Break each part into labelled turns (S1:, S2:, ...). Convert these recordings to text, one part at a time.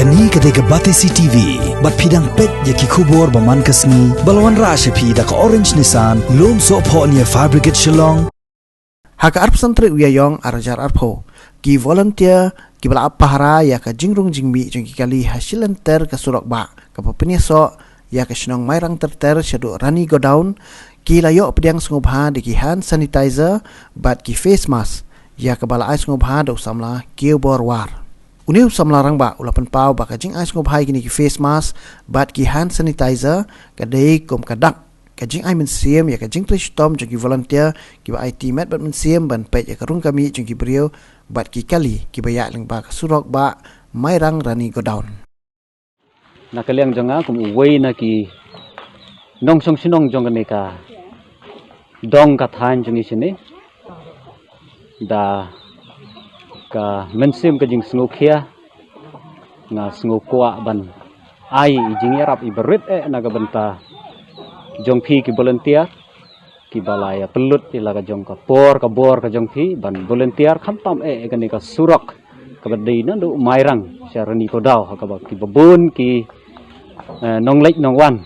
S1: Kani ketika Batesi TV, bat pidang pet yaki kubur baman kasni, balawan rasha pi da ka orange nisan, lom so po niya fabricate shillong.
S2: Haka arp santri uyayong arajar arpo, ki volunteer, ki bala pahara ya ka jingrung jingbi jengki kali hasilan ter ka surok ba, ka papinyeso ya ka sinong mairang ter syadu rani go down, ki layo pediang sungubha di ki hand sanitizer, bat ki face mask, ya ka bala ais ngubha do samla ki bor war. Uniu samlarang ba ulapan pau ba kajing ais ngubha gini ki face mask, bat ki hand sanitizer, ka dei kom kadak. Kajing ai mensiam ya kajing trish tom jengki volunteer ki ba IT met bat mensiam ban pet ya karung kami jengki beriau bat ki kali ki bayak ling ba surok ba mairang rani go down.
S3: Nakaliang jonga kum uway na ki nong song sinong jong ka dong ka than jong isini da ka mensiam kajing sngokia nga sngokoa ban ai jing yarap iberit naga benta jong phi ki volunteer ki balaya pelut ila ka jong ka bor ka jong phi ban volunteer khamtam kani ka surak ka badai na do mairang syarani ko daw ka ba ki babun ki nong lek nong wan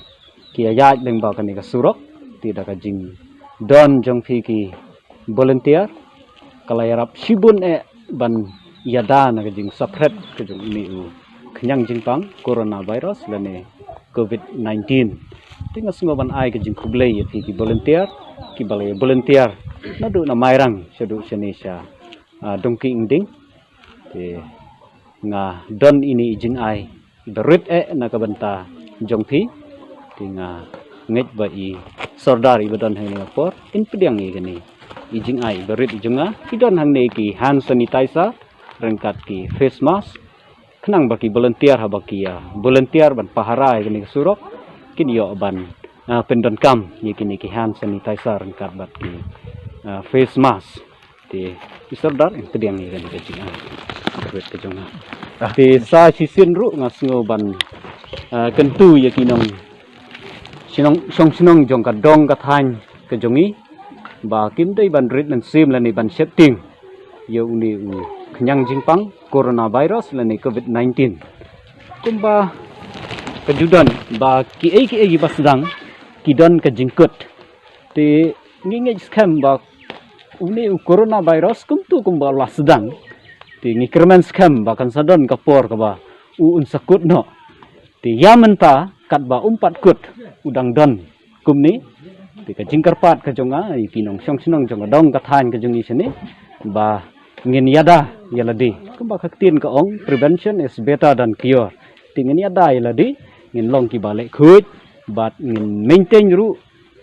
S3: ki ayat leng ba kani ka surak tidak ka jing don jong phi ki volunteer kala yarap sibun ban yada na ka jing sapret ka jong ni kenyang jingpang coronavirus lane COVID-19 tinga sungoban ai ke jing kublai ya ki volunteer ki balai volunteer na do na mairang syadu Indonesia dongki inding te nga don ini jing ai berit na ka benta jongpi tinga nget ba i sordar i badon hang ngapor in pediang i gani i jing ai berit i junga ki don hang ne ki hand sanitizer rengkat ki face mask kenang baki volunteer ha baki ya volunteer ban pahara gani surok kin yo ban pendon kam kini ki hand sanitizer rengkat bat ki face mask ti isordar pediang i gani kajing berit ke junga ti sa sisin ru ngasngo ban kentu ya kinong sinong jong ka dong ka than ke jongi ba kim dei ban rit nan sim lani ban setting yo ni kenyang jingpang coronavirus lani COVID-19 kumba kejudan ba ki ba sedang kidon ke jingkut ti ngi scam ba uni coronavirus kumtu kumba la sedang ti ngi kermen scam ba kan sadon kapor ka ba sakut no ti yamenta kat ba umpat kut udang don kumni ti ka jingkarpat ka jonga ikinong sinong jonga dong ka than ka jongi sini ba ngin yada yaladi kumba kaktin ka ong prevention is better than cure ti ngin yada yaladi ngin long ki balik khuj bat ngin maintain ru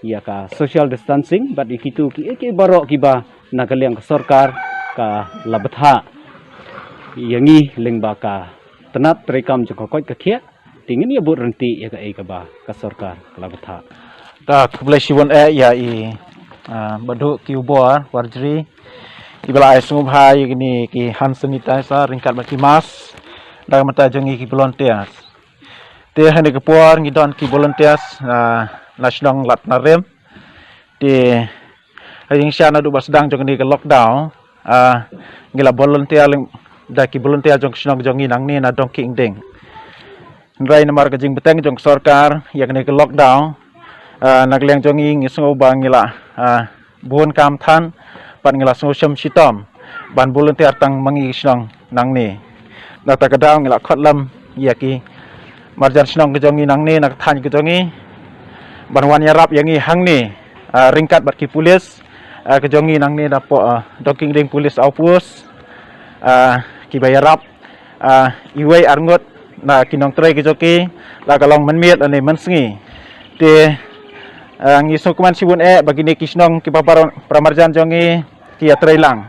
S3: ya ka social distancing bat ikitu ki barok ki ba nakaliang ka sarkar ka labatha yangi lengba ka tenat rekam jokokot ka khia tingin ya bur renti ya ka ba ka sarkar labatha
S4: ta kublai sibon ya i badu ki ubor warjri ibala ai sungubha yini ki hand sanitizer ringkat baki mas dag mata jongi ki volunteers te hande ke por ngidon ki volunteers national lat narem te hajing syana du basdang jongi ke lockdown ngila volunteer da ki volunteer jong sinong jongi nang ni na dong ki inding rai namar ka jing beteng jong sarkar yakni ke lockdown nagliang jongi ngisngo bang ngila buon kam than pan ngila sosem sitom ban volunteer tang mangi sinong nang ni na ta kadang ngila khotlam yaki marjan sinong ke jongi nang ni nak than ke jongi ban wan yarap yangi hang ni ringkat bat ki pulis ke jongi nang ni dapo doking ding pulis aupus ki bayarap iwei arngot na kinong tray ke joki la kalong menmiet ane mensngi te ngi sokman sibun bagini kisnong ki pramarjan jongi ki tray lang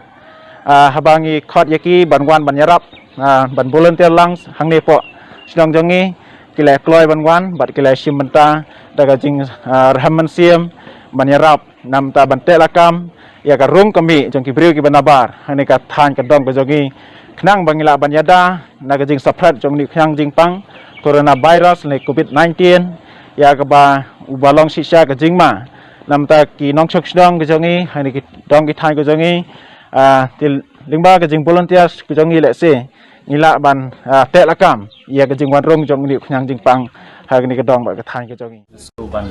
S4: habangi khot yaki banwan banyarap ban volunteer lang hangne po sinong jongi kile kloy banwan bat kile simenta daga jing rahman siam banyarap namta bante lakam ya ka rung kami jong ki briu ki banabar hane ka than ka dong ka jongi knang bangila banyada nagajing saprat jong ni khyang jingpang coronavirus le COVID-19 ya ka ba ubalong sisya ka jingma namta ki nongchok sidong ka jongi hani ki dong ki than ka jongi til lingba ka jing volunteers ka jongi le se ngila ban tek lakam ia ke jing wan rong jong ni khnyang jing pang ha ni ke dong ba ke than ke jong
S3: so ban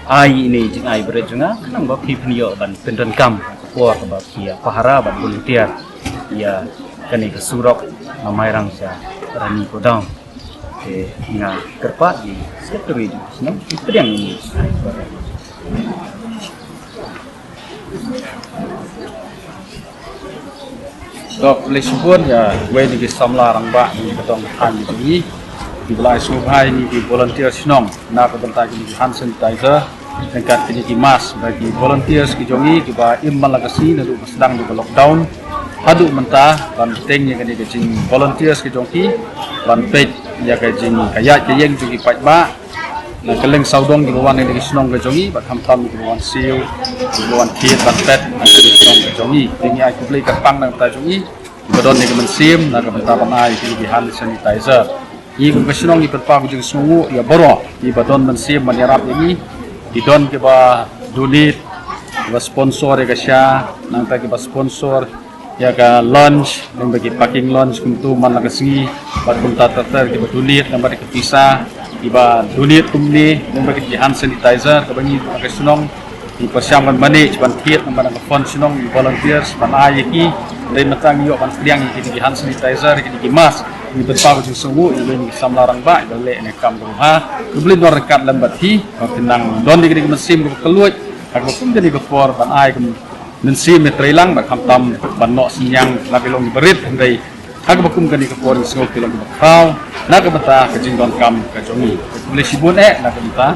S3: ai ini jing ai berit junga kanang ba phi phnio ban pendan kam ko ka ba kia pahara ban volunteer ia kani ke surok mamai rang sa rani ko dong nga kerpa di sekretari senang itu yang ini dok lesbon ya gue di samla rang ba di ketong han di belai subhai ni di volunteer sinong na ko bentar di hand sanitizer dekat di mas bagi volunteers ki jongi ki ba im malagasi na sedang di lockdown adu mentah ban teng yang di jing volunteers ki jongi ban page ya ka jing kaya jeng jugi pat ba na keleng saudong di luar di sinong ke jongi ba tham di luar siu di luar kit ban pet di sinong ke jongi ini ai ku play kapang na ta jongi badon ni kemen sim na kebentar panai di hand sanitizer i ku kesinong i perpa ku jing sungu ya boro i badon men sim menyerap ini di don ke ba donate ba sponsor ya kasya nang ta ke ba sponsor ya ka lunch nang bagi packing lunch kuntu man lagasi ba kunta tatar ke ba donate nang bagi pisah iba donate kumni nang bagi hand sanitizer ka bangi kesinong i persiapan manage ban kit nang ban fund sinong volunteers panai ki dan matang yo pan kriang di hand sanitizer di mas ni berpa ku sungu ini samlarang ba balik ne kam do ha beli dor rekat lambat hi kenang don di mesim ku keluat aku pun jadi ke for ban ai kum mesim trailang ba kam tam ban no sinyang labi long berit ndai aku bakum kan ke for sungu kilom ba kau na ka bata ke jing don kam ka jongi beli sibun na ka bata